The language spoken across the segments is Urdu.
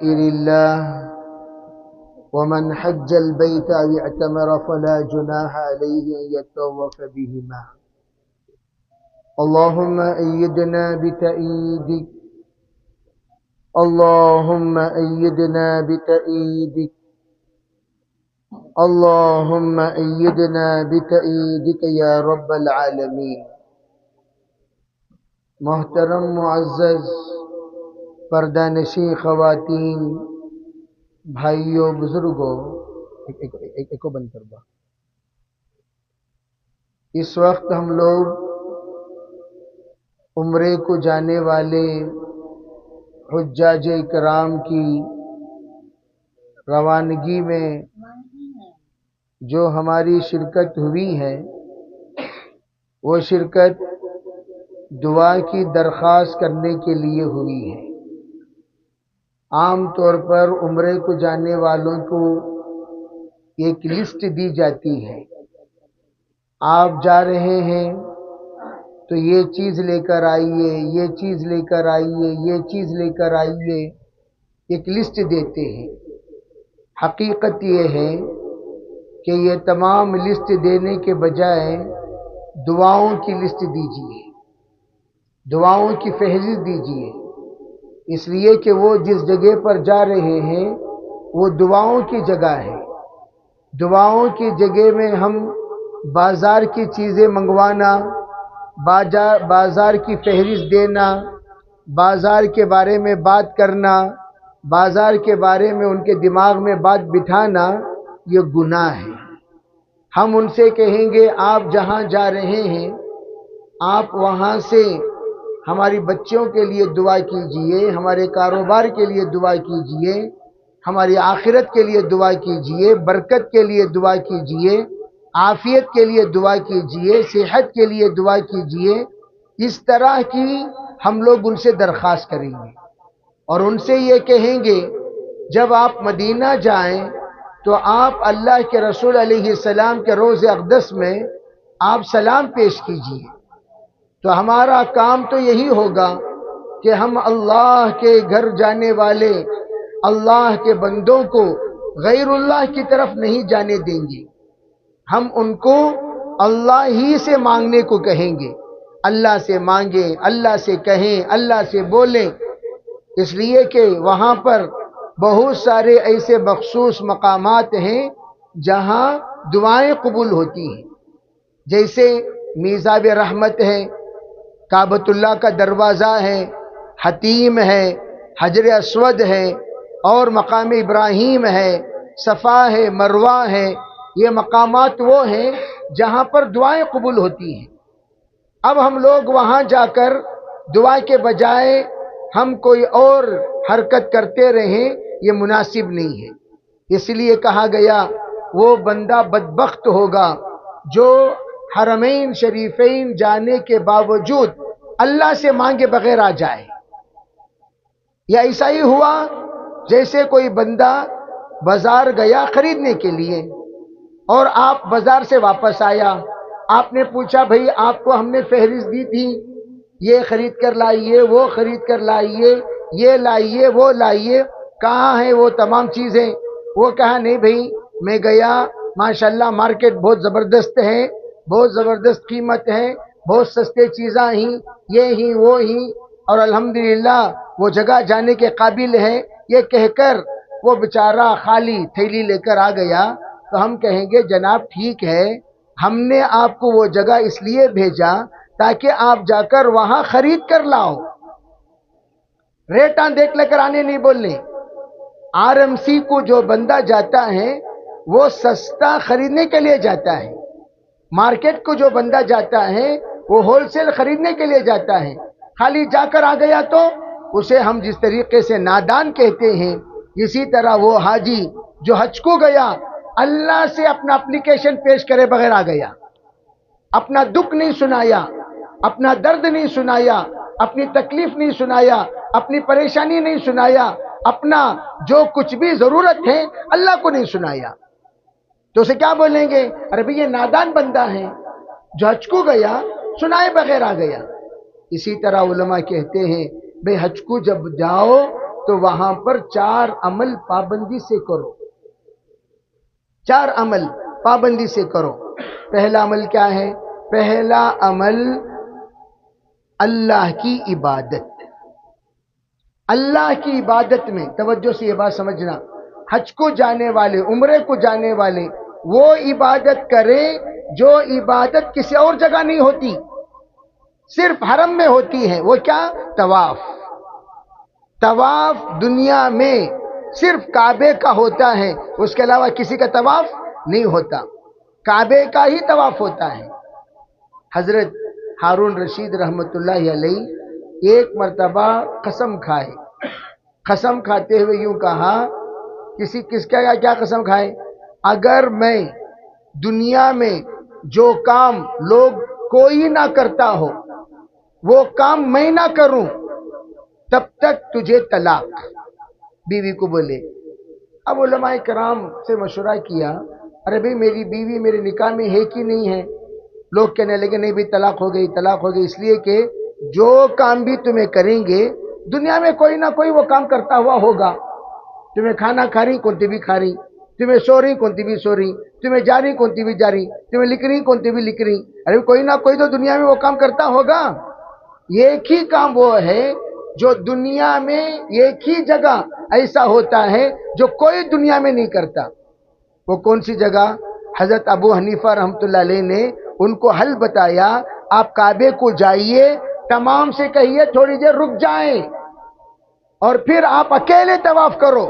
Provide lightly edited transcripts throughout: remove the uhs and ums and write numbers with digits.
شعائر الله ومن حج البيت أو اعتمر فلا جناح عليه أن يطوف بهما. اللهم أيدنا بتأييدك، اللهم أيدنا بتأييدك، اللهم أيدنا بتأييدك يا رب العالمين. محترم معزز پردہ نشین خواتین، بھائیوں، بزرگوں، ایک بند کر با. اس وقت ہم لوگ عمرے کو جانے والے حجاج اکرام کی روانگی میں جو ہماری شرکت ہوئی ہے، وہ شرکت دعا کی درخواست کرنے کے لیے ہوئی ہے. عام طور پر عمرے کو جانے والوں کو ایک لسٹ دی جاتی ہے، آپ جا رہے ہیں تو یہ چیز لے کر آئیے، یہ چیز لے کر آئیے، یہ چیز لے کر آئیے، ایک لسٹ دیتے ہیں. حقیقت یہ ہے کہ یہ تمام لسٹ دینے کے بجائے دعاؤں کی لسٹ دیجیے، دعاؤں کی فہرست دیجیے، اس لیے کہ وہ جس جگہ پر جا رہے ہیں وہ دعاؤں کی جگہ ہے. دعاؤں کی جگہ میں ہم بازار کی چیزیں منگوانا، بازار کی فہرست دینا، بازار کے بارے میں بات کرنا، بازار کے بارے میں ان کے دماغ میں بات بٹھانا، یہ گناہ ہے. ہم ان سے کہیں گے آپ جہاں جا رہے ہیں آپ وہاں سے ہماری بچوں کے لیے دعا کیجئے، ہمارے کاروبار کے لیے دعا کیجئے، ہماری آخرت کے لیے دعا کیجئے، برکت کے لیے دعا کیجئے، عافیت کے لیے دعا کیجئے، صحت کے لیے دعا کیجئے. اس طرح کی ہم لوگ ان سے درخواست کریں گے اور ان سے یہ کہیں گے جب آپ مدینہ جائیں تو آپ اللہ کے رسول علیہ السلام کے روض اقدس میں آپ سلام پیش کیجئے. تو ہمارا کام تو یہی ہوگا کہ ہم اللہ کے گھر جانے والے اللہ کے بندوں کو غیر اللہ کی طرف نہیں جانے دیں گے. ہم ان کو اللہ ہی سے مانگنے کو کہیں گے. اللہ سے مانگیں، اللہ سے کہیں، اللہ سے بولیں، اس لیے کہ وہاں پر بہت سارے ایسے مخصوص مقامات ہیں جہاں دعائیں قبول ہوتی ہیں، جیسے میزاب رحمت ہے، کعبۃ اللہ کا دروازہ ہے، حتیم ہے، حجر اسود ہے، اور مقام ابراہیم ہے، صفا ہے، مروہ ہے. یہ مقامات وہ ہیں جہاں پر دعائیں قبول ہوتی ہیں. اب ہم لوگ وہاں جا کر دعا کے بجائے ہم کوئی اور حرکت کرتے رہیں، یہ مناسب نہیں ہے. اس لیے کہا گیا وہ بندہ بدبخت ہوگا جو حرمین شریفین جانے کے باوجود اللہ سے مانگے بغیر آ جائے. یا ایسا ہی ہوا جیسے کوئی بندہ بازار گیا خریدنے کے لیے اور آپ بازار سے واپس آیا، آپ نے پوچھا بھئی آپ کو ہم نے فہرست دی تھی، یہ خرید کر لائیے، وہ خرید کر لائیے، یہ لائیے، وہ لائیے، کہاں ہیں وہ تمام چیزیں؟ وہ کہا نہیں بھئی میں گیا، ماشاءاللہ مارکیٹ بہت زبردست ہے، بہت زبردست قیمت ہے، بہت سستے چیزاں ہی، یہ ہی وہ ہی، اور الحمدللہ وہ جگہ جانے کے قابل ہے. یہ کہہ کر وہ بیچارہ خالی تھیلی لے کر آ گیا. تو ہم کہیں گے جناب ٹھیک ہے، ہم نے آپ کو وہ جگہ اس لیے بھیجا تاکہ آپ جا کر وہاں خرید کر لاؤ، ریٹاں دیکھ لے کر آنے نہیں بولنے. RMC کو جو بندہ جاتا ہے وہ سستا خریدنے کے لیے جاتا ہے، مارکیٹ کو جو بندہ جاتا ہے وہ ہول سیل خریدنے کے لیے جاتا ہے. خالی جا کر آ گیا تو اسے ہم جس طریقے سے نادان کہتے ہیں، اسی طرح وہ حاجی جو حج کو گیا اللہ سے اپنا اپلیکیشن پیش کرے بغیر آ گیا، اپنا دکھ نہیں سنایا، اپنا درد نہیں سنایا، اپنی تکلیف نہیں سنایا، اپنی پریشانی نہیں سنایا، اپنا جو کچھ بھی ضرورت ہے اللہ کو نہیں سنایا. تو اسے کیا بولیں گے؟ ارے بھئی یہ نادان بندہ ہے جو حج کو گیا سنائے بغیر آ گیا. اسی طرح علماء کہتے ہیں بھئی حج کو جب جاؤ تو وہاں پر 4 عمل پابندی سے کرو، 4 عمل پابندی سے کرو۔ پہلا عمل کیا ہے؟ پہلا عمل اللہ کی عبادت۔ اللہ کی عبادت میں توجہ سے یہ بات سمجھنا، حج کو جانے والے، عمرے کو جانے والے وہ عبادت کریں جو عبادت کسی اور جگہ نہیں ہوتی، صرف حرم میں ہوتی ہے۔ وہ کیا؟ طواف۔ طواف دنیا میں صرف کعبے کا ہوتا ہے، اس کے علاوہ کسی کا طواف نہیں ہوتا، کعبے کا ہی طواف ہوتا ہے۔ حضرت ہارون رشید رحمت اللہ علیہ ایک مرتبہ قسم کھائے، قسم کھاتے ہوئے یوں کہا، کس کا کیا قسم کھائے؟ اگر میں دنیا میں جو کام لوگ کوئی نہ کرتا ہو وہ کام میں نہ کروں تب تک تجھے طلاق۔ بیوی کو بولے۔ اب علماء کرام سے مشورہ کیا، ارے بھئی میری بیوی میرے نکاح میں ہے کہ نہیں ہے؟ لوگ کہنے لگے نہیں بھی طلاق ہو گئی، طلاق ہو گئی، اس لیے کہ جو کام بھی تمہیں کریں گے دنیا میں کوئی نہ کوئی وہ کام کرتا ہوا ہوگا۔ تمہیں کھانا کھا رہی کونتی بھی کھا رہی، تمہیں سو رہی کونتی بھی سو رہی، تمہیں جا رہی کونتی بھی جا رہی، تمہیں لکھ رہی کونتی بھی لکھ رہی، ارے کوئی نہ کوئی تو دنیا میں وہ کام کرتا ہوگا۔ ایک ہی کام وہ ہے جو دنیا میں ایک ہی جگہ ایسا ہوتا ہے جو کوئی دنیا میں نہیں کرتا۔ وہ کون سی جگہ؟ حضرت ابو حنیفہ رحمۃ اللہ علیہ نے ان کو حل بتایا، آپ کعبے کو جائیے، تمام سے کہیے تھوڑی دیر رک جائیں اور پھر آپ اکیلے طواف کرو۔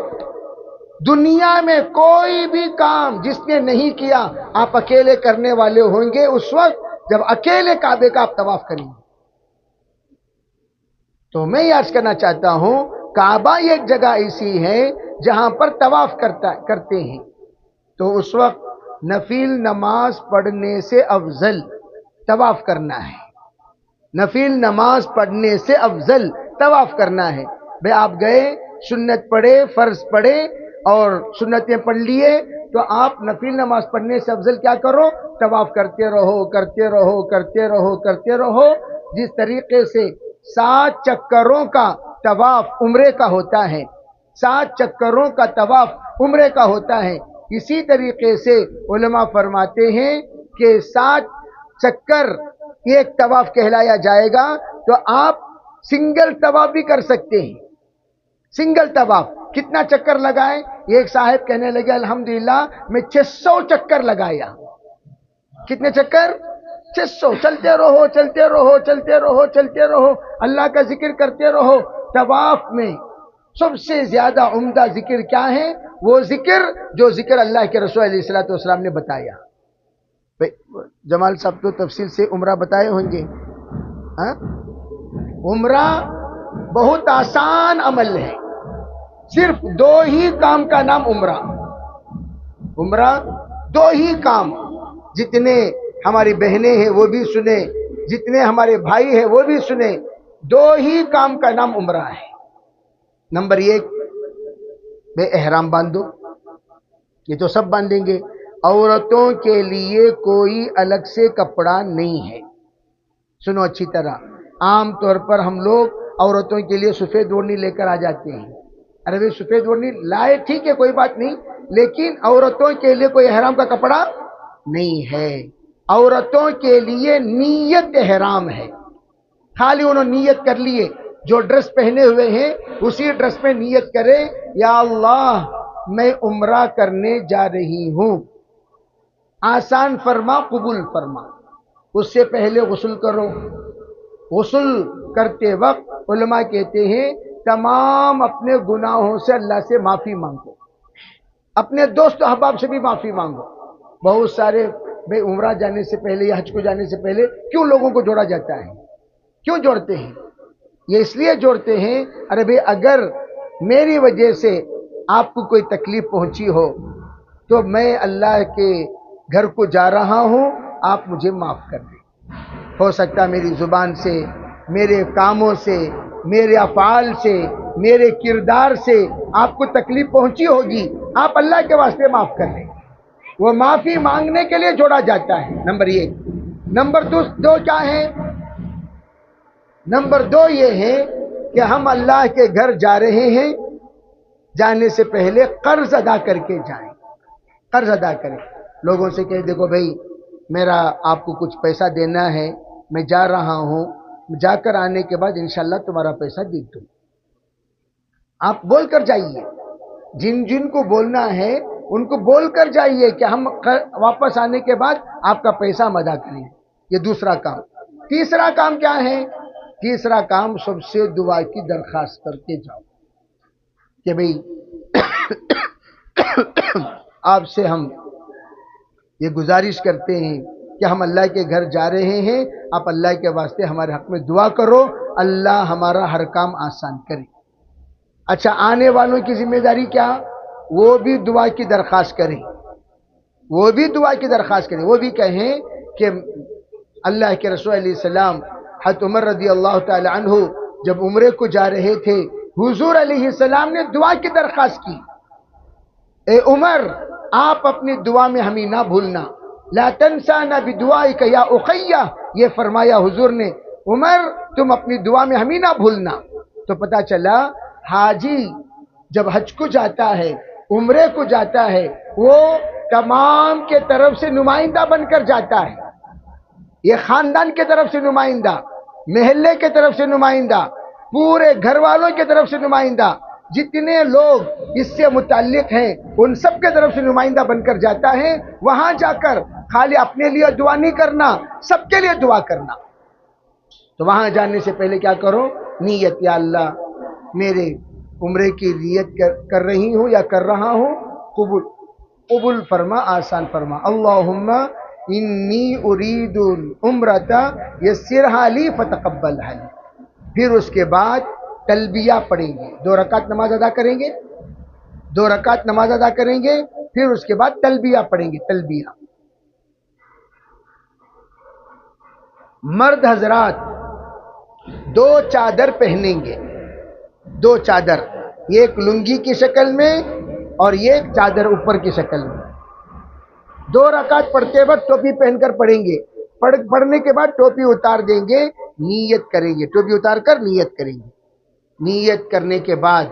دنیا میں کوئی بھی کام جس نے نہیں کیا آپ اکیلے کرنے والے ہوں گے اس وقت جب اکیلے کعبے کا آپ طواف کریں گے۔ تو میں یہ عرض کرنا چاہتا ہوں، کعبہ ایک جگہ ایسی ہے جہاں پر طواف کرتے ہیں، تو اس وقت نفل نماز پڑھنے سے افضل طواف کرنا ہے، نفل نماز پڑھنے سے افضل طواف کرنا ہے۔ بھئی آپ گئے، سنت پڑھے، فرض پڑھے اور سنتیں پڑھ لیے، تو آپ نفل نماز پڑھنے سے افضل کیا کرو؟ طواف کرتے رہو، کرتے رہو، کرتے رہو، کرتے رہو۔ جس طریقے سے 7 چکروں کا طواف عمرے کا ہوتا ہے، 7 چکروں کا طواف عمرے کا ہوتا ہے، اسی طریقے سے علماء فرماتے ہیں کہ 7 چکر ایک طواف کہلایا جائے گا، تو آپ سنگل طواف بھی کر سکتے ہیں۔ سنگل طواف کتنا چکر لگائے؟ ایک صاحب کہنے لگے الحمدللہ میں 600 چکر لگایا۔ کتنے چکر؟ 600۔ چلتے رہو، چلتے رہو، چلتے رہو، چلتے رہو، اللہ کا ذکر کرتے رہو۔ طواف میں سب سے زیادہ عمدہ ذکر کیا ہے؟ وہ ذکر جو ذکر اللہ کے رسول علیہ الصلوۃ والسلام نے بتایا۔ جمال صاحب تو تفصیل سے عمرہ بتائے ہوں گے۔ عمرہ بہت آسان عمل ہے، صرف 2 ہی کام کا نام عمرہ۔ عمرہ 2 ہی کام، جتنے ہماری بہنیں ہیں وہ بھی سنیں، جتنے ہمارے بھائی ہیں وہ بھی سنیں، 2 ہی کام کا نام عمرہ ہے۔ نمبر 1، بے احرام باندھو، یہ تو سب باندھیں گے۔ عورتوں کے لیے کوئی الگ سے کپڑا نہیں ہے۔ سنو اچھی طرح، عام طور پر ہم لوگ عورتوں کے لیے سفید اوڑھنی لے کر آ جاتے ہیں، ارے بھائی سفید اوڑھنی لائے ٹھیک ہے کوئی بات نہیں، لیکن عورتوں کے لیے کوئی احرام کا کپڑا نہیں ہے۔ عورتوں کے لیے نیت احرام ہے، خالی انہوں نیت کر لیے، جو ڈریس پہنے ہوئے ہیں اسی ڈریس میں نیت کرے، یا اللہ میں عمرہ کرنے جا رہی ہوں، آسان فرما، قبول فرما۔ اس سے پہلے غسل کرو۔ غسل کرتے وقت علماء کہتے ہیں تمام اپنے گناہوں سے اللہ سے معافی مانگو، اپنے دوست و احباب سے بھی معافی مانگو۔ بہت سارے بھئی عمرہ جانے سے پہلے یا حج کو جانے سے پہلے کیوں لوگوں کو جوڑا جاتا ہے؟ کیوں جوڑتے ہیں؟ یہ اس لیے جوڑتے ہیں، ارے بھئی اگر میری وجہ سے آپ کو کوئی تکلیف پہنچی ہو تو میں اللہ کے گھر کو جا رہا ہوں، آپ مجھے معاف کر دیں۔ ہو سکتا ہے میری زبان سے، میرے کاموں سے، میرے افعال سے، میرے کردار سے آپ کو تکلیف پہنچی ہوگی، آپ اللہ کے واسطے معاف کر دیں۔ وہ معافی مانگنے کے لیے جوڑا جاتا ہے، نمبر 1۔ نمبر 2 کیا ہے؟ نمبر 2 یہ ہے کہ ہم اللہ کے گھر جا رہے ہیں، جانے سے پہلے قرض ادا کر کے جائیں، قرض ادا کریں۔ لوگوں سے کہیں دیکھو بھائی میرا آپ کو کچھ پیسہ دینا ہے، میں جا رہا ہوں، جا کر آنے کے بعد انشاءاللہ تمہارا پیسہ دے دوں۔ آپ بول کر جائیے، جن جن کو بولنا ہے ان کو بول کر جائیے کہ ہم واپس آنے کے بعد آپ کا پیسہ ہم ادا کریں۔ یہ دوسرا کام۔ تیسرا کام کیا ہے؟ تیسرا کام سب سے دعا کی درخواست کرتے جاؤ کہ بھئی آپ سے ہم یہ گزارش کرتے ہیں کہ ہم اللہ کے گھر جا رہے ہیں، آپ اللہ کے واسطے ہمارے حق میں دعا کرو، اللہ ہمارا ہر کام آسان کرے۔ اچھا، آنے والوں کی ذمہ داری کیا؟ وہ بھی دعا کی درخواست کریں، وہ بھی دعا کی درخواست کریں، وہ بھی کہیں کہ اللہ کے رسول علیہ السلام حضرت عمر رضی اللہ تعالی عنہ جب عمرے کو جا رہے تھے، حضور علیہ السلام نے دعا کی درخواست کی، اے عمر آپ اپنی دعا میں ہمیں نہ بھولنا، لا تنسانا بدعائک یا اخیہ، یہ فرمایا حضور نے، عمر تم اپنی دعا میں ہمیں نہ بھولنا۔ تو پتہ چلا حاجی جب حج کو جاتا ہے، عمرے کو جاتا ہے، وہ تمام کے طرف سے نمائندہ بن کر جاتا ہے، یہ خاندان کے طرف سے نمائندہ، محلے کے طرف سے نمائندہ، پورے گھر والوں کے طرف سے نمائندہ، جتنے لوگ اس سے متعلق ہیں ان سب کے طرف سے نمائندہ بن کر جاتا ہے۔ وہاں جا کر خالی اپنے لیے دعا نہیں کرنا، سب کے لیے دعا کرنا۔ تو وہاں جانے سے پہلے کیا کرو؟ نیت، یا اللہ میرے عمرے کی نیت کر رہی ہوں یا کر رہا ہوں، قبول فرما، آسان فرما۔ اللہم انی ارید العمرۃ یسرھا لی فتقبلھا لی۔ پھر اس کے بعد تلبیہ پڑھیں گے، 2 رکعت نماز ادا کریں گے، 2 رکعت نماز ادا کریں گے، پھر اس کے بعد تلبیہ پڑھیں گے، تلبیہ۔ مرد حضرات 2 چادر پہنیں گے، 2 چادر، ایک لنگی کی شکل میں اور ایک چادر اوپر کی شکل میں۔ 2 رکعت پڑھتے وقت ٹوپی پہن کر پڑھیں گے، پڑھنے کے بعد ٹوپی اتار دیں گے، نیت کریں گے، ٹوپی اتار کر نیت کریں گے۔ نیت کرنے کے بعد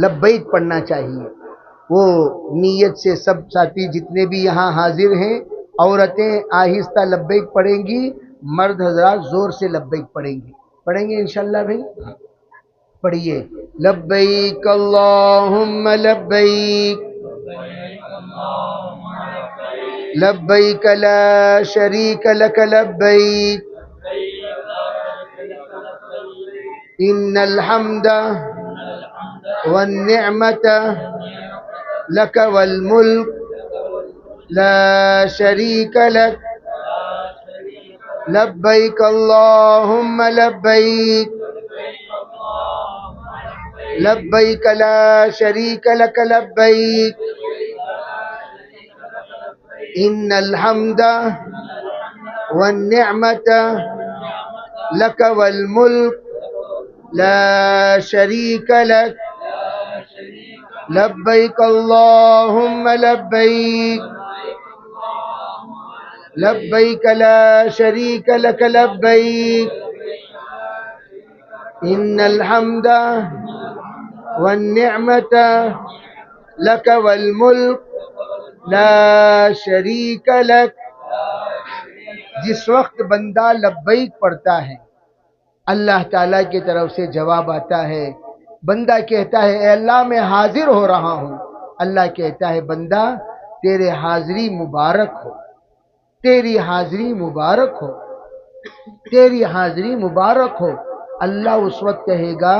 لبیک پڑھنا چاہیے۔ وہ نیت سے سب ساتھی جتنے بھی یہاں حاضر ہیں، عورتیں آہستہ لبیک پڑھیں گی، مرد حضرات زور سے لبیک پڑھیں گے۔ پڑھیں گے انشاءاللہ بھائی؟ پڑھیے، لبیک اللہم لبیک لبیک لا شریک لک لبیک ان الحمد والنعمت لک والملک لا شریک لک لبیک اللہم لبیک لبیک لا شریک لک لبیک ان الحمد والنعمت لک والملک لا شریک لک لبیک اللہم لبیک لبیک لا شریک لک لبیک ان الحمد والنعمت لک والملک لا شریک لک۔ جس وقت بندہ لبیک پڑھتا ہے اللہ تعالیٰ کی طرف سے جواب آتا ہے، بندہ کہتا ہے اے اللہ میں حاضر ہو رہا ہوں، اللہ کہتا ہے بندہ تیرے حاضری مبارک ہو، تیری حاضری مبارک ہو، تیری حاضری مبارک ہو۔ اللہ اس وقت کہے گا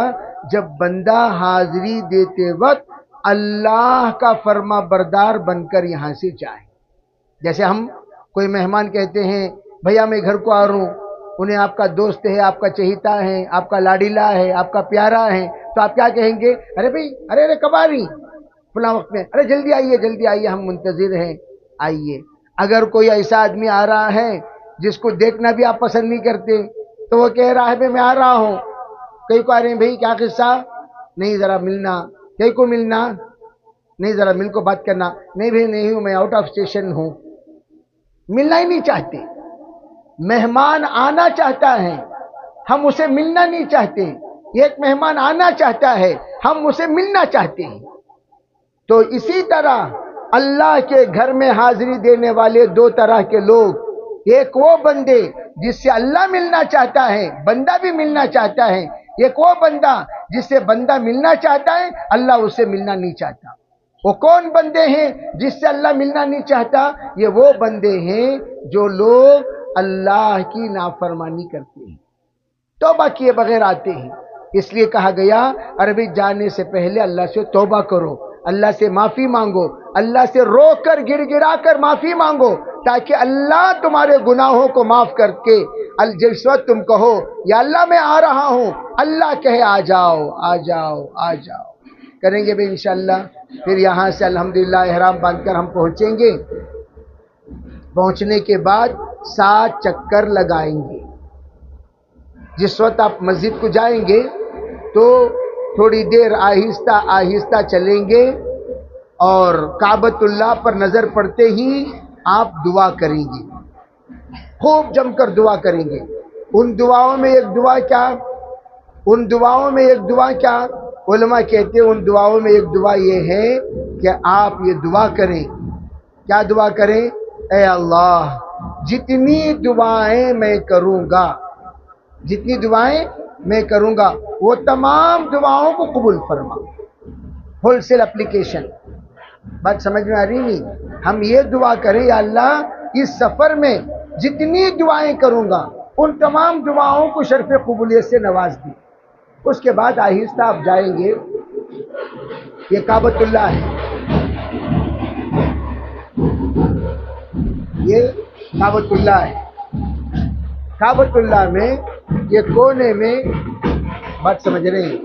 جب بندہ حاضری دیتے وقت اللہ کا فرما بردار بن کر یہاں سے جائے۔ جیسے ہم کوئی مہمان کہتے ہیں بھیا میں گھر کو آ رہا ہوں، انہیں آپ کا دوست ہے، آپ کا چہیتا ہے، آپ کا لاڈیلا ہے، آپ کا پیارا ہے، تو آپ کیا کہیں گے؟ ارے بھائی، ارے کب آ رہی؟ فلاں وقت میں، ارے جلدی آئیے، ہم منتظر ہیں، آئیے۔ اگر کوئی ایسا آدمی آ رہا ہے جس کو دیکھنا بھی آپ پسند نہیں کرتے تو وہ کہہ رہا ہے بھائی میں آ رہا ہوں، کئی کو آ رہے ہیں بھائی کیا قصہ؟ نہیں ذرا ملنا، کئی کو ملنا نہیں، ذرا مل کو بات کرنا، نہیں بھائی نہیں ہوں، میں آؤٹ آف اسٹیشن ہوں، ملنا ہی نہیں چاہتے۔ مہمان آنا چاہتا ہے، ہم اسے ملنا نہیں چاہتے۔ ایک مہمان آنا چاہتا ہے، ہم اسے ملنا چاہتے ہیں۔ تو اسی طرح اللہ کے گھر میں حاضری دینے والے دو طرح کے لوگ، ایک وہ بندے جس سے اللہ ملنا چاہتا ہے، بندہ بھی ملنا چاہتا ہے، ایک وہ بندہ جس سے بندہ ملنا چاہتا ہے، اللہ اس سے ملنا نہیں چاہتا۔ وہ کون بندے ہیں جس سے اللہ ملنا نہیں چاہتا؟ یہ وہ بندے ہیں جو لوگ اللہ کی نافرمانی کرتے ہیں، توبہ کیے بغیر آتے ہیں۔ اس لیے کہا گیا عربی جانے سے پہلے اللہ سے توبہ کرو، اللہ سے معافی مانگو، اللہ سے رو کر گڑ گڑا کر معافی مانگو، تاکہ اللہ تمہارے گناہوں کو معاف کر کے جس وقت تم کہو یا اللہ میں آ رہا ہوں، اللہ کہے آ جاؤ آ جاؤ آ جاؤ۔ کریں گے بھی انشاءاللہ۔ پھر یہاں سے الحمدللہ احرام باندھ کر ہم پہنچیں گے۔ پہنچنے کے بعد 7 چکر لگائیں گے۔ جس وقت آپ مسجد کو جائیں گے تو تھوڑی دیر آہستہ آہستہ چلیں گے اور کعبۃ اللہ پر نظر پڑتے ہی آپ دعا کریں گے، خوب جم کر دعا کریں گے۔ ان دعاؤں میں ایک دعا کیا علماء کہتے ہیں، ان دعاؤں میں ایک دعا یہ ہے کہ آپ یہ دعا کریں۔ کیا دعا کریں؟ اے اللہ، جتنی دعائیں میں کروں گا، جتنی دعائیں میں کروں گا وہ تمام دعاؤں کو قبول فرما۔ ہول سیل اپلیکیشن، بات سمجھ میں آ رہی نہیں؟ ہم یہ دعا کریں یا اللہ اس سفر میں جتنی دعائیں کروں گا ان تمام دعاؤں کو شرف قبولیت سے نواز دی۔ اس کے بعد آہستہ آپ جائیں گے۔ یہ کعبۃ اللہ ہے، یہ کعبۃ اللہ ہے۔ کعبۃ اللہ میں یہ کونے میں، بات سمجھ رہے ہیں؟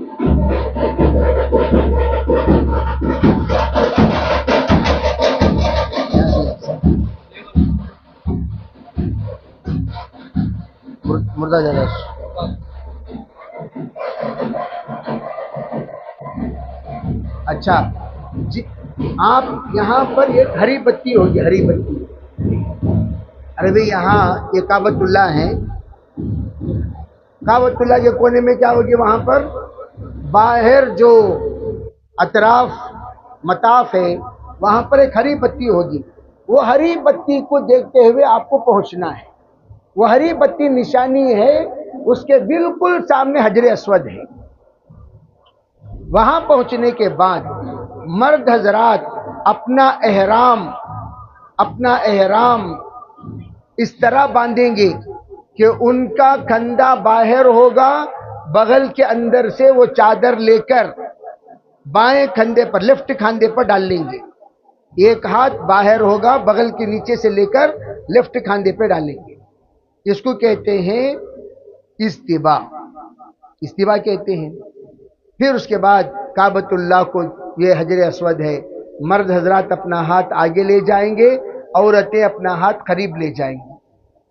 مردہ جلس۔ اچھا آپ یہاں پر ایک ہری بتی ہوگی، ہری بتی۔ ارے بھئی یہاں یہ کعبۃ اللہ ہے، کعبۃ اللہ کے کونے میں کیا ہوگی؟ وہاں پر باہر جو اطراف مطاف ہے وہاں پر ایک ہری بتی ہوگی۔ وہ ہری بتی کو دیکھتے ہوئے آپ کو پہنچنا ہے۔ وہ ہری بتی نشانی ہے، اس کے بالکل سامنے حجر اسود ہے۔ وہاں پہنچنے کے بعد مرد حضرات اپنا احرام اس طرح باندھیں گے کہ ان کا کندھا باہر ہوگا، بغل کے اندر سے وہ چادر لے کر بائیں کندھے پر، لیفٹ کندھے پر ڈال لیں گے۔ ایک ہاتھ باہر ہوگا، بغل کے نیچے سے لے کر لیفٹ کندھے پہ ڈالیں گے۔ اس کو کہتے ہیں استوا کہتے ہیں۔ پھر اس کے بعد کعبۃ اللہ کو، یہ حجر اسود ہے، مرد حضرات اپنا ہاتھ آگے لے جائیں گے، عورتیں اپنا ہاتھ قریب لے جائیں گی،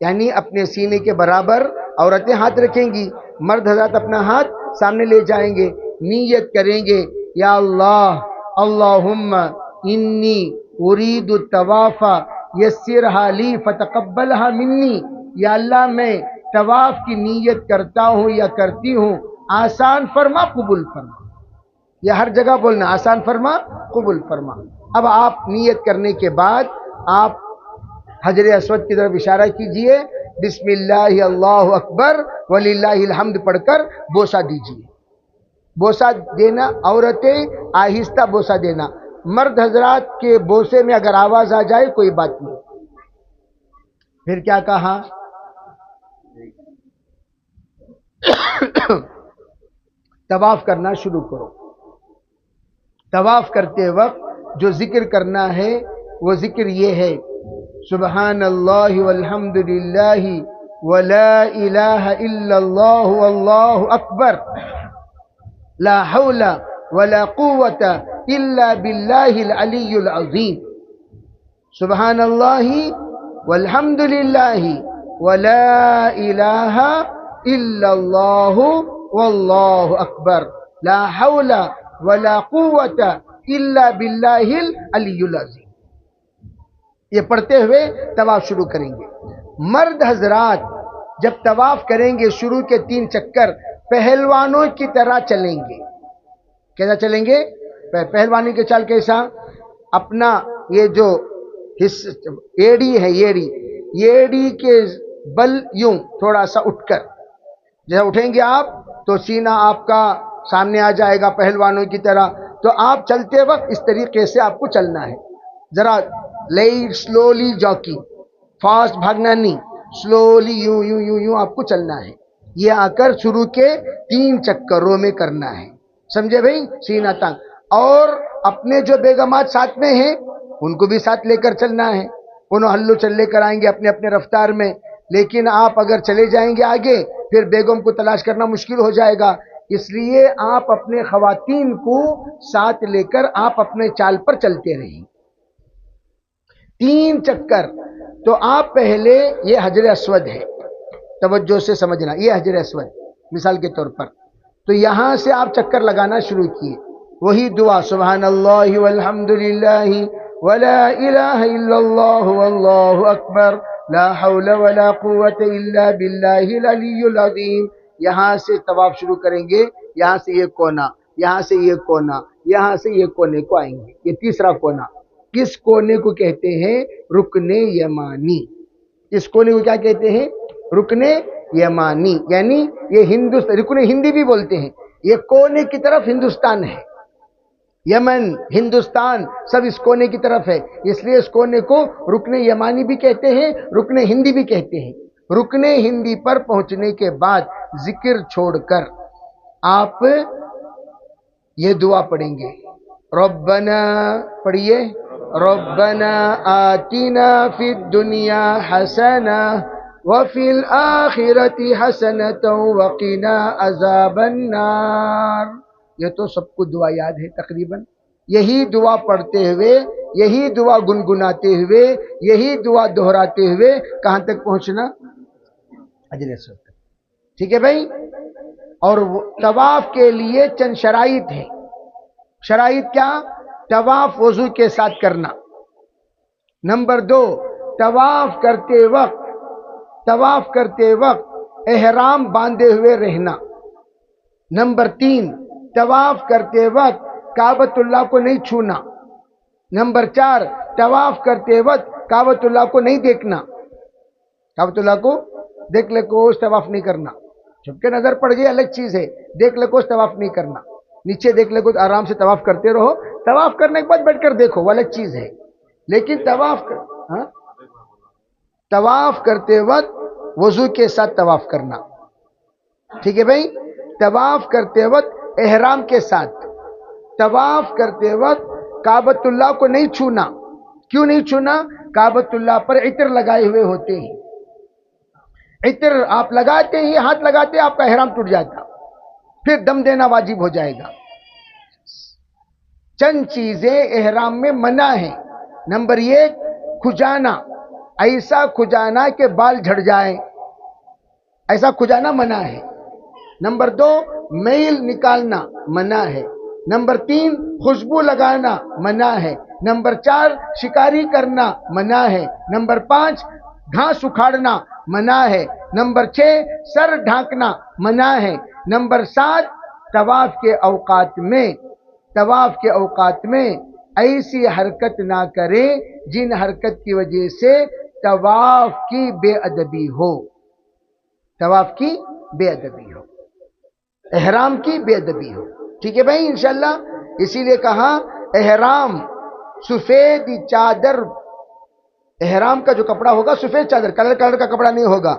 یعنی اپنے سینے کے برابر عورتیں ہاتھ رکھیں گی، مرد حضرات اپنا ہاتھ سامنے لے جائیں گے، نیت کریں گے یا اللہ اللہم انی ارید الطواف یسرھا لی فتقبلھا منی، یا اللہ میں طواف کی نیت کرتا ہوں یا کرتی ہوں، آسان فرما قبول فرما۔ یہ ہر جگہ بولنا، آسان فرما قبول فرما۔ اب آپ نیت کرنے کے بعد آپ حجر اسود کی طرف اشارہ کیجئے، بسم اللہ اللہ اکبر وللہ الحمد پڑھ کر بوسہ دیجئے۔ بوسہ دینا، عورتیں آہستہ بوسہ دینا، مرد حضرات کے بوسے میں اگر آواز آ جائے کوئی بات نہیں۔ پھر کیا کہا؟ طواف کرنا شروع کرو۔ طواف کرتے وقت جو ذکر کرنا ہے وہ ذکر یہ ہے، سبحان اللہ والحمد للہ ولا الہ الا اللہ واللہ اکبر، لا حول ولا قوت الا باللہ العلی العظیم، سبحان اللہ والحمد للہ ولا الہ الا اللہ واللہ اکبر، لا حول ولا قوت الا باللہ العلی العظیم۔ یہ پڑھتے ہوئے طواف شروع کریں گے۔ مرد حضرات جب طواف کریں گے شروع کے 3 چکر پہلوانوں کی طرح چلیں گے۔ کیسا چلیں گے؟ پہلوانی کے چال کیسا؟ اپنا یہ جو ایڑی ہے، ایڑی کے بل یوں تھوڑا سا اٹھ کر، جیسا اٹھیں گے آپ تو سینہ آپ کا سامنے آ جائے گا پہلوانوں کی طرح. تو آپ چلتے وقت اس طریقے سے آپ کو چلنا ہے. ذرا سلولی جاکنگ، فاسٹ بھاگنا نہیں، سلولی یوں یوں یوں یوں آپ کو چلنا ہے. یہ آ کر شروع کے 3 چکروں میں کرنا ہے. سمجھے بھائی؟ سینہ تنگ. اور اپنے جو بیگمات ساتھ میں ہیں ان کو بھی ساتھ لے کر چلنا ہے. انہوں ہلو چل لے کر آئیں گے اپنے اپنے رفتار میں. لیکن آپ اگر چلے جائیں گے آگے پھر بیگم کو تلاش کرنا مشکل ہو جائے گا. اس لیے آپ اپنے خواتین کو ساتھ لے کر آپ اپنے چال پر چلتے رہیں. 3 چکر. تو آپ پہلے، یہ حجر اسود ہے، توجہ سے سمجھنا، یہ حجر اسود مثال کے طور پر. تو یہاں سے آپ چکر لگانا شروع کیے. وہی دعا سبحان اللہ والحمد للہ ولا الہ الا اللہ واللہ اکبر لا حول ولا قوت الا باللہ العلی العظیم. یہاں سے طواف شروع کریں گے. یہاں سے یہ کونا، یہاں سے یہ کونا، یہاں سے یہ کونے کو آئیں گے. یہ تیسرا کونا. کس کونے کو کہتے ہیں؟ رکن یمانی. اس کونے کو کیا کہتے ہیں؟ رکن یمانی. یعنی یہ رکن ہندی بھی بولتے ہیں. یہ کونے کی طرف ہندوستان ہے. یمن، ہندوستان سب اس کونے کی طرف ہے. اس لیے اس کونے کو رکن یمانی بھی کہتے ہیں، رکن ہندی بھی کہتے ہیں. رکن ہندی پر پہنچنے کے بعد ذکر چھوڑ کر آپ یہ دعا پڑھیں گے. ربنا، پڑھیے، ربنا آتنا فی الدنیا حسنہ وفی الآخرۃ حسنۃ وقنا عذاب النار. یہ تو سب کو دعا یاد ہے تقریباً. یہی دعا پڑھتے ہوئے، یہی دعا گنگناتے ہوئے، یہی دعا دہراتے ہوئے کہاں تک پہنچنا؟ حجر اسود تک. ٹھیک ہے بھائی؟ اور طواف کے لیے چند شرائط ہیں. شرائط کیا؟ طواف وضو کے ساتھ کرنا. نمبر 2، طواف کرتے وقت احرام باندھے ہوئے رہنا. نمبر 3، طواف کرتے وقت کعبۃ اللہ کو نہیں چھونا. نمبر 4، طواف کرتے وقت کعبۃ اللہ کو نہیں دیکھنا. کعبۃ اللہ کو دیکھ لے کوش طواف نہیں کرنا. چھپ کے نظر پڑ گئی الگ چیز ہے، دیکھ لے کوش طواف نہیں کرنا. نیچے دیکھ لے کوش، آرام سے طواف کرتے رہو. طواف کرنے کے بعد بیٹھ کر دیکھو وہ الگ چیز ہے. لیکن طواف کرتے وقت وضو کے ساتھ طواف کرنا. ٹھیک ہے بھائی؟ طواف کرتے وقت احرام کے ساتھ. طواف کرتے وقت کعبۃ اللہ کو نہیں چھونا. کیوں نہیں چھونا؟ کعبۃ اللہ پر عطر لگائے ہوئے ہوتے ہیں. عطر آپ لگاتے ہی، ہاتھ لگاتے آپ کا احرام ٹوٹ جاتا، پھر دم دینا واجب ہو جائے گا. چند چیزیں احرام میں منع ہیں. نمبر 1، کھجانا. ایسا کھجانا کہ بال جھڑ جائیں، ایسا کھجانا منع ہے. نمبر 2، میل نکالنا منع ہے. نمبر 3، خوشبو لگانا منع ہے. نمبر 4، شکاری کرنا منع ہے. نمبر 5، گھاس اکھاڑنا منع ہے. نمبر 6، سر ڈھانکنا منع ہے. نمبر 7، طواف کے اوقات میں ایسی حرکت نہ کرے جن حرکت کی وجہ سے طواف کی بے ادبی ہو. طواف کی بے ادبی ہو، احرام کی بے ادبی ہو. ٹھیک ہے بھائی؟ انشاءاللہ. اسی لیے کہا احرام سفید چادر، احرام کا جو کپڑا ہوگا سفید چادر، کلر کا کپڑا نہیں ہوگا.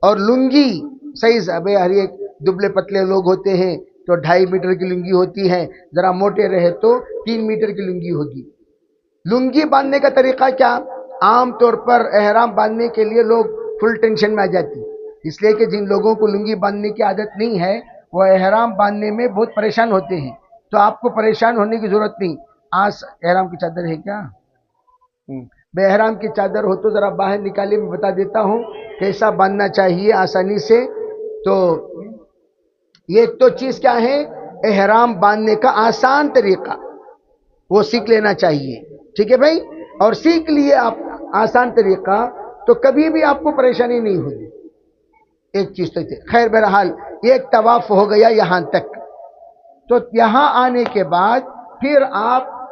اور لنگی سائز، ابھی ہر ایک دبلے پتلے لوگ ہوتے ہیں تو 2.5 میٹر کی لنگی ہوتی ہے، ذرا موٹے رہے تو 3 میٹر کی لنگی ہوگی. لنگی باندھنے کا طریقہ کیا؟ عام طور پر احرام باندھنے کے لیے لوگ فل ٹینشن میں آ جاتی، اس لیے کہ جن لوگوں کو لنگی باندھنے کی عادت نہیں ہے وہ احرام باندھنے میں بہت پریشان ہوتے ہیں. تو آپ کو پریشان ہونے کی ضرورت نہیں. احرام کی چادر ہے کیا؟ بے احرام کی چادر ہو تو ذرا باہر نکالیے، میں بتا دیتا ہوں کیسا باندھنا چاہیے آسانی سے. تو یہ تو چیز کیا ہے؟ احرام باندھنے کا آسان طریقہ، وہ سیکھ لینا چاہیے. ٹھیک ہے بھائی؟ اور سیکھ لیے آپ آسان طریقہ تو کبھی بھی آپ کو پریشانی نہیں ہوگی. ایک چیز تو تھی. خیر بہرحال ایک طواف ہو گیا یہاں تک. تو یہاں آنے کے بعد پھر آپ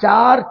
4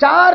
4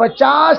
50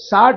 60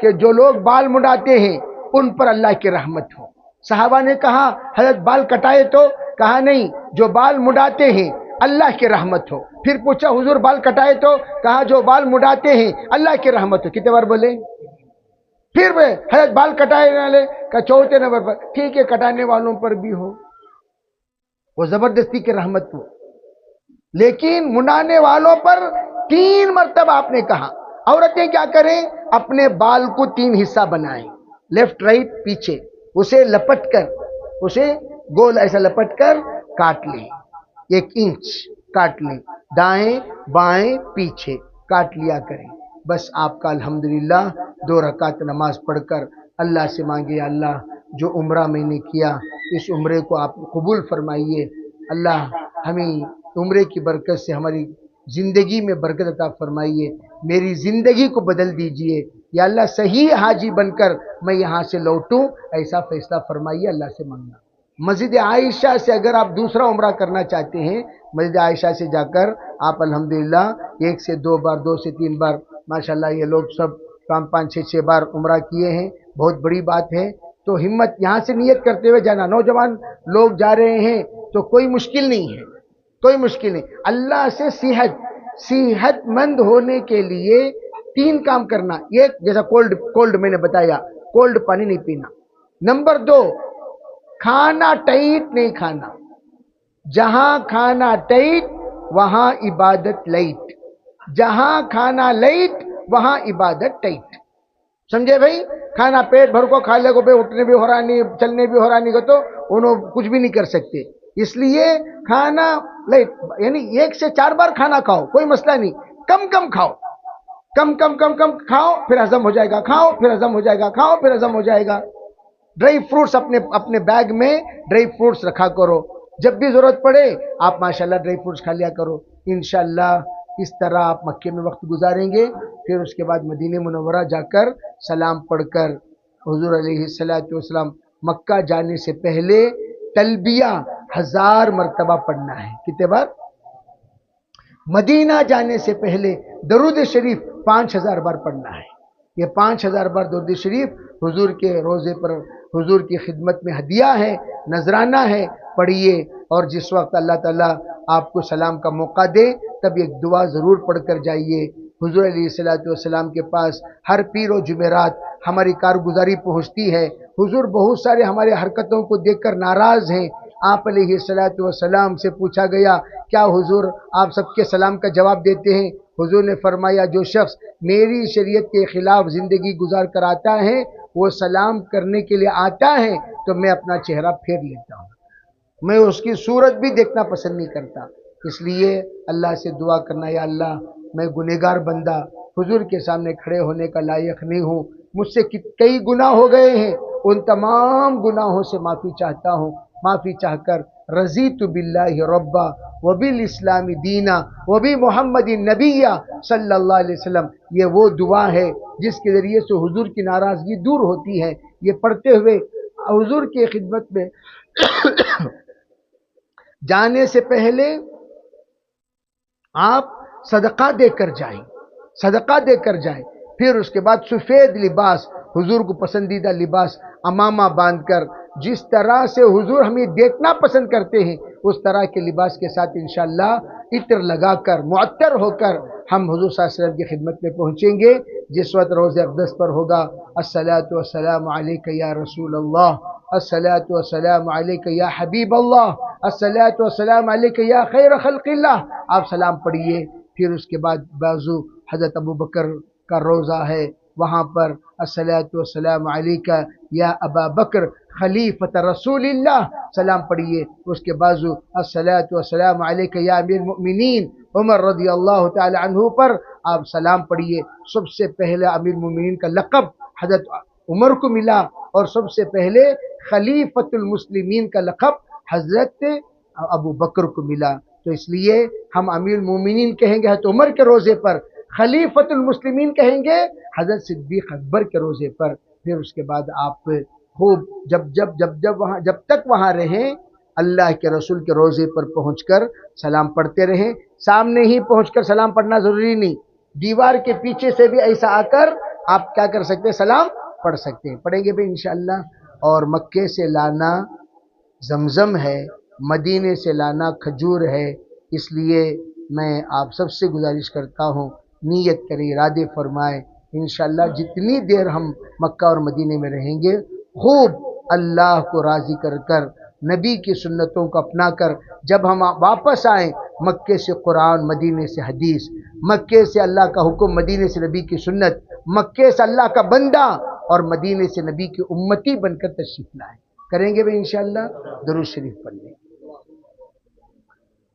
کہ جو لوگ بال مڈاتے ہیں ان پر اللہ کی رحمت ہو۔ صحابہ نے کہا حضرت بال کٹائے تو؟ کہا نہیں، جو بال مڈاتے ہیں اللہ کی رحمت ہو۔ پھر پوچھا حضور بال کٹائے تو؟ کہا جو بال مڈاتے ہیں اللہ کی رحمت ہو۔ کتنے بار بولے؟ پھر حضرت بال کٹائے والے کا چوتھے نمبر پر ٹھیک ہے کٹانے والوں پر بھی ہو، وہ زبردستی کی رحمت ہو، لیکن منانے والوں پر 3 مرتبہ آپ نے کہا۔ عورتیں کیا کریں؟ اپنے بال کو 3 حصہ بنائیں، لیفٹ رائٹ پیچھے، اسے لپٹ کر، اسے گول ایسا لپٹ کر کاٹ لیں، 1 انچ کاٹ لیں، دائیں بائیں پیچھے کاٹ لیا کریں۔ بس آپ کا الحمدللہ 2 رکعت نماز پڑھ کر اللہ سے مانگے، اللہ جو عمرہ میں نے کیا اس عمرے کو آپ قبول فرمائیے، اللہ ہمیں عمرے کی برکت سے ہماری زندگی میں برکت عطا فرمائیے، میری زندگی کو بدل دیجئے، یا اللہ صحیح حاجی بن کر میں یہاں سے لوٹوں، ایسا فیصلہ فرمائیے، اللہ سے مانگنا۔ مسجد عائشہ سے اگر آپ دوسرا عمرہ کرنا چاہتے ہیں، مسجد عائشہ سے جا کر آپ الحمدللہ 1 سے 2 بار 2 سے 3 بار ماشاءاللہ یہ لوگ سب 5 6 6 بار عمرہ کیے ہیں، بہت بڑی بات ہے۔ تو ہمت یہاں سے نیت کرتے ہوئے جانا، نوجوان لوگ جا رہے ہیں تو کوئی مشکل نہیں ہے، کوئی مشکل نہیں۔ اللہ سے صحت مند ہونے کے لیے 3 کام کرنا، ایک جیسا کولڈ میں نے بتایا، کولڈ پانی نہیں پینا۔ نمبر 2، کھانا ٹائٹ نہیں کھانا، جہاں کھانا ٹائٹ وہاں عبادت لائٹ، جہاں کھانا لائٹ وہاں عبادت ٹائٹ، سمجھے بھائی؟ کھانا پیٹ بھر کو کھا لے گو، اٹھنے بھی ہو رہا نہیں، چلنے بھی ہو رہا نہیں، تو انہوں کچھ بھی نہیں کر سکتے۔ اس لیے کھانا لائٹ، یعنی 1 سے 4 بار کھانا کھاؤ، کوئی مسئلہ نہیں، کم کھاؤ، کم کھاؤ، پھر ہضم ہو جائے گا، کھاؤ پھر ہضم ہو جائے گا، کھاؤ پھر ہضم ہو جائے گا۔ ڈرائی فروٹس اپنے بیگ میں ڈرائی فروٹس رکھا کرو، جب بھی ضرورت پڑے آپ ماشاءاللہ ڈرائی فروٹس کھا لیا کرو۔ انشاءاللہ اس طرح آپ مکے میں وقت گزاریں گے، پھر اس کے بعد مدینہ منورہ جا کر سلام پڑھ کر حضور علیہ السلام مکہ جانے سے پہلے تلبیہ 1000 مرتبہ پڑھنا ہے۔ کتنے بار؟ مدینہ جانے سے پہلے درود شریف 5000 بار پڑھنا ہے۔ یہ 5000 بار درود شریف حضور کے روزے پر حضور کی خدمت میں ہدیہ ہے، نذرانہ ہے، پڑھیے۔ اور جس وقت اللہ تعالیٰ آپ کو سلام کا موقع دے تب ایک دعا ضرور پڑھ کر جائیے۔ حضور علیہ السلام کے پاس ہر پیر و جمعرات ہماری کارگزاری پہنچتی ہے۔ حضور بہت سارے ہمارے حرکتوں کو دیکھ کر ناراض ہیں۔ آپ علیہ السلام سے پوچھا گیا کیا حضور آپ سب کے سلام کا جواب دیتے ہیں؟ حضور نے فرمایا جو شخص میری شریعت کے خلاف زندگی گزار کر آتا ہے وہ سلام کرنے کے لیے آتا ہے تو میں اپنا چہرہ پھیر لیتا ہوں، میں اس کی صورت بھی دیکھنا پسند نہیں کرتا۔ اس لیے اللہ سے دعا کرنا، یا اللہ میں گنہگار بندہ حضور کے سامنے کھڑے ہونے کا لائق نہیں ہوں، مجھ سے کئی گناہ ہو گئے ہیں، ان تمام گناہوں سے معافی چاہتا ہوں۔ معافی چاہ کر رضیت باللہ ربا وبالاسلام دینا وبمحمد نبیہ صلی اللہ علیہ وسلم، یہ وہ دعا ہے جس کے ذریعے سے حضور کی ناراضگی دور ہوتی ہے۔ یہ پڑھتے ہوئے حضور کی خدمت میں جانے سے پہلے آپ صدقہ دے کر جائیں، صدقہ دے کر جائیں، پھر اس کے بعد سفید لباس، حضور کو پسندیدہ لباس امامہ باندھ کر، جس طرح سے حضور ہمیں دیکھنا پسند کرتے ہیں اس طرح کے لباس کے ساتھ انشاءاللہ عطر لگا کر معطر ہو کر ہم حضور صلی اللہ علیہ وسلم کی خدمت میں پہنچیں گے۔ جس وقت روز اقدس پر ہوگا الصلاۃ والسلام علیک یا رسول اللہ، الصلاۃ والسلام علیک یا حبیب اللہ، الصلاۃ والسلام علیک یا خیر خلق اللہ، آپ سلام پڑھیے۔ پھر اس کے بعد بازو حضرت ابوبکر کا روضہ ہے، وہاں پر الصلاۃ والسلام علیک یا ابا بکر خلیفۃ رسول اللہ، سلام پڑھیے۔ اس کے بازو الصلاۃ والسلام علیک یا امیر المؤمنین عمر رضی اللہ تعالی عنہ پر آپ سلام پڑھیے۔ سب سے پہلے امیر المؤمنین کا لقب حضرت عمر کو ملا اور سب سے پہلے خلیفۃ المسلمین کا لقب حضرت ابو بکر کو ملا۔ تو اس لیے ہم امیر المومنین کہیں گے حضرت عمر کے روزے پر، خلیفۃ المسلمین کہیں گے حضرت صدیق اکبر کے روزے پر۔ پھر اس کے بعد آپ خوب جب تک وہاں رہیں اللہ کے رسول کے روزے پر پہنچ کر سلام پڑھتے رہیں۔ سامنے ہی پہنچ کر سلام پڑھنا ضروری نہیں، دیوار کے پیچھے سے بھی ایسا آ کر آپ کیا کر سکتے ہیں؟ سلام پڑھ سکتے ہیں، پڑھیں گے بھی انشاءاللہ۔ اور مکے سے لانا زمزم ہے، مدینے سے لانا کھجور ہے، اس لیے میں آپ سب سے گزارش کرتا ہوں نیت کریں، ارادے فرمائیں، انشاءاللہ جتنی دیر ہم مکہ اور مدینے میں رہیں گے خوب اللہ کو راضی کر کر نبی کی سنتوں کو اپنا کر جب ہم واپس آئیں مکے سے قرآن، مدینے سے حدیث، مکے سے اللہ کا حکم، مدینے سے نبی کی سنت، مکے سے اللہ کا بندہ اور مدینے سے نبی کی امتی بن کر تشریف لائیں۔ کریں گے بھی انشاءاللہ؟ درود شریف پڑھ لیں۔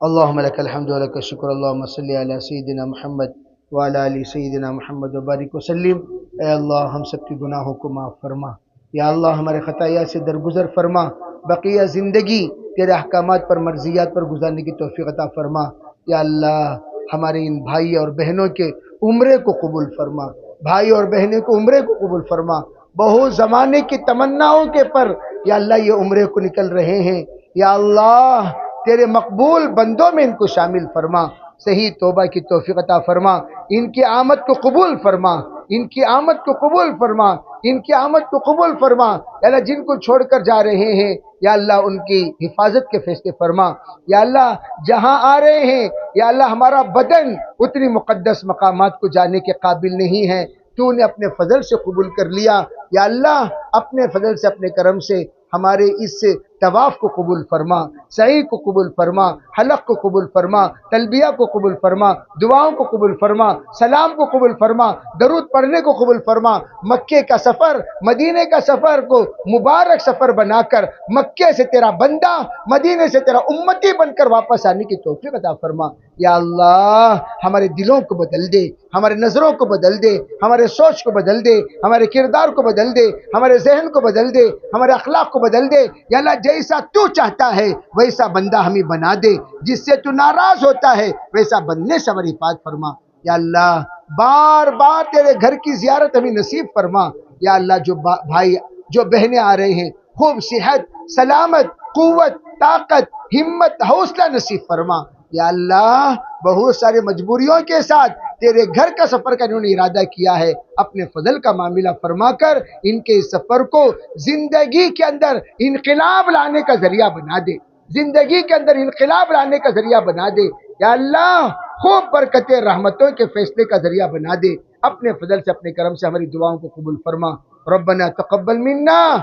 اللہم لک الحمد و لک الشکر، اللہم صلی علی سیدنا محمد وعلی آل سیدنا محمد وبارک وسلم۔ اے اللہ ہم سب کی گناہوں کو معاف فرما، یا اللہ ہمارے خطایا سے درگزر فرما، بقیہ زندگی تیرے احکامات پر، مرضیات پر گزارنے کی توفیق عطا فرما۔ یا اللہ ہمارے ان بھائی اور بہنوں کے عمرے کو قبول فرما، بھائی اور بہنیں کو عمرے کو قبول فرما۔ بہت زمانے کی تمناؤں کے پر یا اللہ یہ عمرے کو نکل رہے ہیں، یا اللہ تیرے مقبول بندوں میں ان کو شامل فرما، صحیح توبہ کی توفیق عطا فرما، ان کی آمد کو قبول فرما، ان کی آمد کو قبول فرما، ان کی آمد کو قبول فرما۔ یا اللہ جن کو چھوڑ کر جا رہے ہیں یا اللہ ان کی حفاظت کے فیصلے فرما۔ یا اللہ جہاں آ رہے ہیں یا اللہ ہمارا بدن اتنی مقدس مقامات کو جانے کے قابل نہیں ہے، تو نے اپنے فضل سے قبول کر لیا۔ یا اللہ اپنے فضل سے، اپنے کرم سے ہمارے اس طواف کو قبول فرما، سعی کو قبول فرما، حلق کو قبول فرما، تلبیہ کو قبول فرما، دعاؤں کو قبول فرما، سلام کو قبول فرما، درود پڑھنے کو قبول فرما۔ مکے کا سفر، مدینے کا سفر کو مبارک سفر بنا کر مکے سے تیرا بندہ، مدینے سے تیرا امتی بن کر واپس آنے کی توفیق عطا فرما۔ یا اللہ ہمارے دلوں کو بدل دے، ہمارے نظروں کو بدل دے، ہمارے سوچ کو بدل دے، ہمارے کردار کو بدل دے، ہمارے ذہن کو بدل دے، ہمارے اخلاق کو بدل دے۔ یا اللہ جیسا تو چاہتا ہے ویسا بندہ ہمیں بنا دے، جس سے تو ناراض ہوتا ہے ویسا بننے سے ہماری حفاظت فرما۔ یا اللہ بار بار تیرے گھر کی زیارت ہمیں نصیب فرما۔ یا اللہ جو بھائی جو بہنیں آ رہے ہیں خوب صحت، سلامت، قوت، طاقت، ہمت، حوصلہ نصیب فرما۔ یا اللہ بہت سارے مجبوریوں کے ساتھ تیرے گھر کا سفر کا انہوں نے ارادہ کیا ہے، اپنے فضل کا معاملہ فرما کر ان کے سفر کو زندگی کے اندر انقلاب لانے کا ذریعہ بنا دے، زندگی کے اندر انقلاب لانے کا ذریعہ بنا دے۔ یا اللہ خوب برکتیں، رحمتوں کے فیصلے کا ذریعہ بنا دے، اپنے فضل سے، اپنے کرم سے ہماری دعاؤں کو قبول فرما۔ ربنا تقبل منا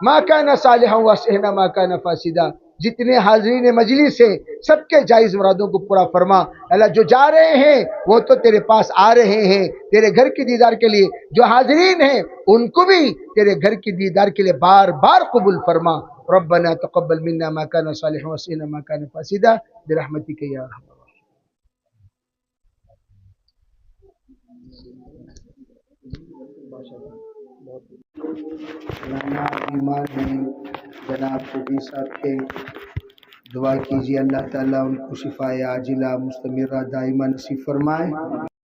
ما کان صالحا واصلحنا ما کان فاسدا۔ جتنے حاضرین مجلس ہیں سب کے جائز مرادوں کو پورا فرما۔ اللہ جو جا رہے ہیں وہ تو تیرے پاس آ رہے ہیں تیرے گھر کی دیدار کے لیے، جو حاضرین ہیں ان کو بھی تیرے گھر کی دیدار کے لیے بار بار قبول فرما۔ ربنا تقبل منا ما کان صالحا واصلحنا ما کان فاسدا برحمتک یا ارحم ایمان میں جناب شفیع صاحب کے دعا کیجیے، اللہ تعالیٰ ان کو شفا عاجلہ مستمرہ دائمہ نصیب فرمائے۔